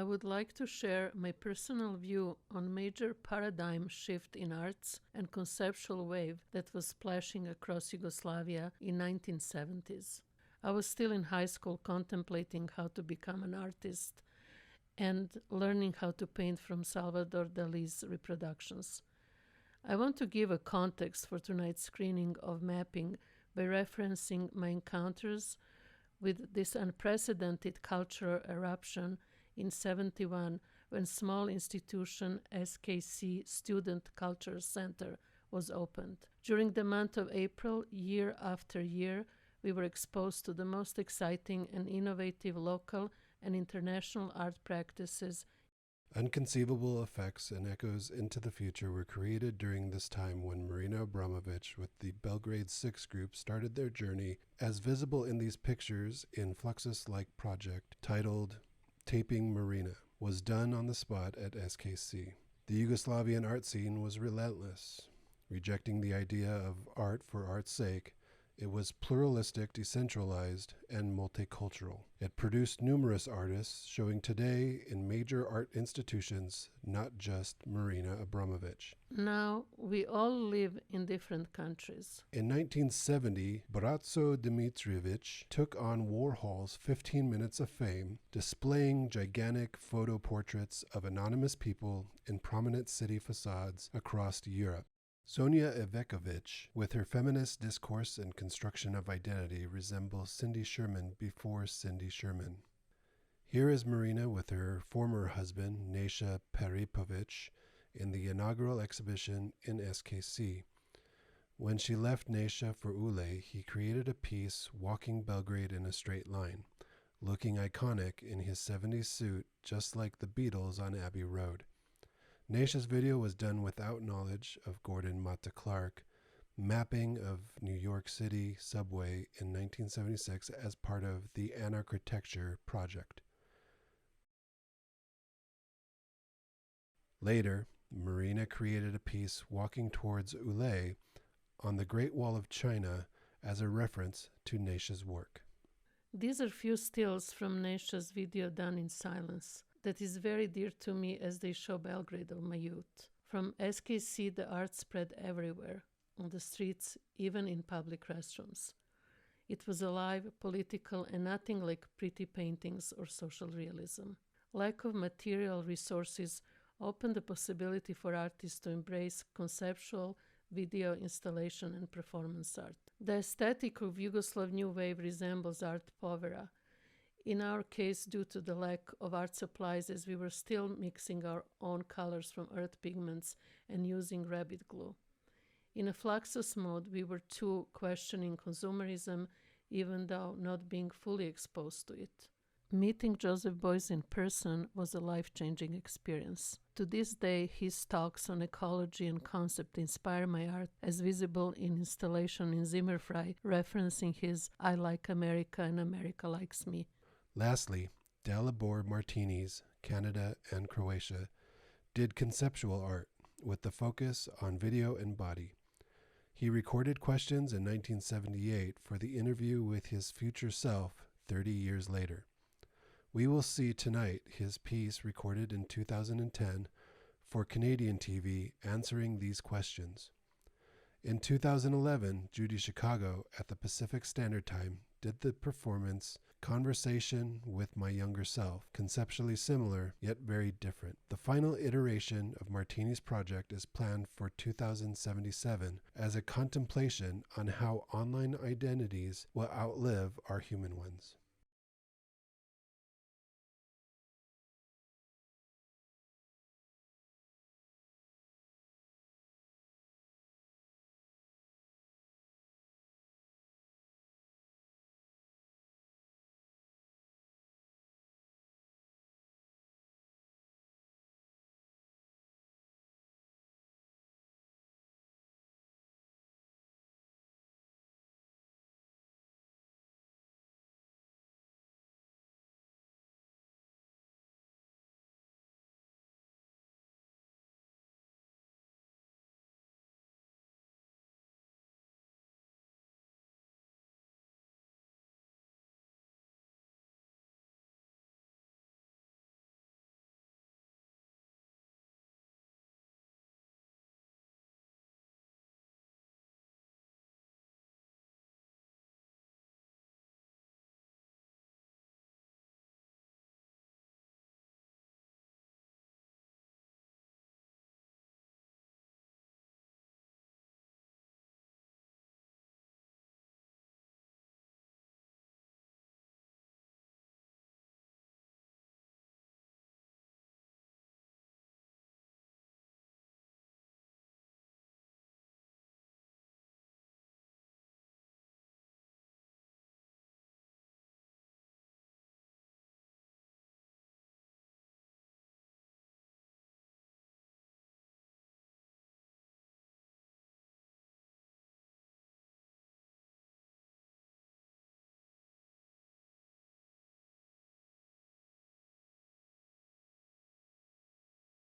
I would like to share my personal view on major paradigm shift in arts and conceptual wave that was splashing across Yugoslavia in 1970s. I was still in high school contemplating how to become an artist and learning how to paint from Salvador Dali's reproductions. I want to give a context for tonight's screening of Mapping by referencing my encounters with this unprecedented cultural eruption in 71 when small institution SKC Student Culture Center was opened. During the month of April, year after year, we were exposed to the most exciting and innovative local and international art practices. Unconceivable effects and echoes into the future were created during this time when Marina Abramović with the Belgrade 6 group started their journey, as visible in these pictures in Fluxus-like project titled Taping Marina, was done on the spot at SKC. The Yugoslavian art scene was relentless, rejecting the idea of art for art's sake. It was pluralistic, decentralized, and multicultural. It produced numerous artists, showing today in major art institutions, not just Marina Abramović. Now, we all live in different countries. In 1970, Bratzo Dmitrievich took on Warhol's 15 Minutes of Fame, displaying gigantic photo portraits of anonymous people in prominent city facades across Europe. Sonia Ivekovic, with her feminist discourse and construction of identity, resembles Cindy Sherman before Cindy Sherman. Here is Marina with her former husband, Nesha Peripovic, in the inaugural exhibition in SKC. When she left Nesha for Ule, he created a piece walking Belgrade in a straight line, looking iconic in his 70s suit, just like the Beatles on Abbey Road. Nesha's video was done without knowledge of Gordon Matta Clark, mapping of New York City subway in 1976 as part of the Anarchitecture project. Later, Marina created a piece walking towards Ule on the Great Wall of China as a reference to Nesha's work. These are few stills from Nesha's video done in silence. That is very dear to me as they show Belgrade of my youth. From SKC, the art spread everywhere, on the streets, even in public restrooms. It was alive, political, and nothing like pretty paintings or social realism. Lack of material resources opened the possibility for artists to embrace conceptual video installation and performance art. The aesthetic of Yugoslav New Wave resembles art povera, in our case due to the lack of art supplies, as we were still mixing our own colors from earth pigments and using rabbit glue. In a Fluxus mode, we were too questioning consumerism, even though not being fully exposed to it. Meeting Joseph Beuys in person was a life-changing experience. To this day, his talks on ecology and concept inspire my art, as visible in installation in Zimmerfrei, referencing his I Like America and America Likes Me. Lastly, Dalibor Martini's, Canada and Croatia, did conceptual art with the focus on video and body. He recorded questions in 1978 for the interview with his future self 30 years later. We will see tonight his piece recorded in 2010 for Canadian TV answering these questions. In 2011, Judy Chicago at the Pacific Standard Time did the performance Conversation with My Younger Self, conceptually similar yet very different. The final iteration of Martini's project is planned for 2077 as a contemplation on how online identities will outlive our human ones.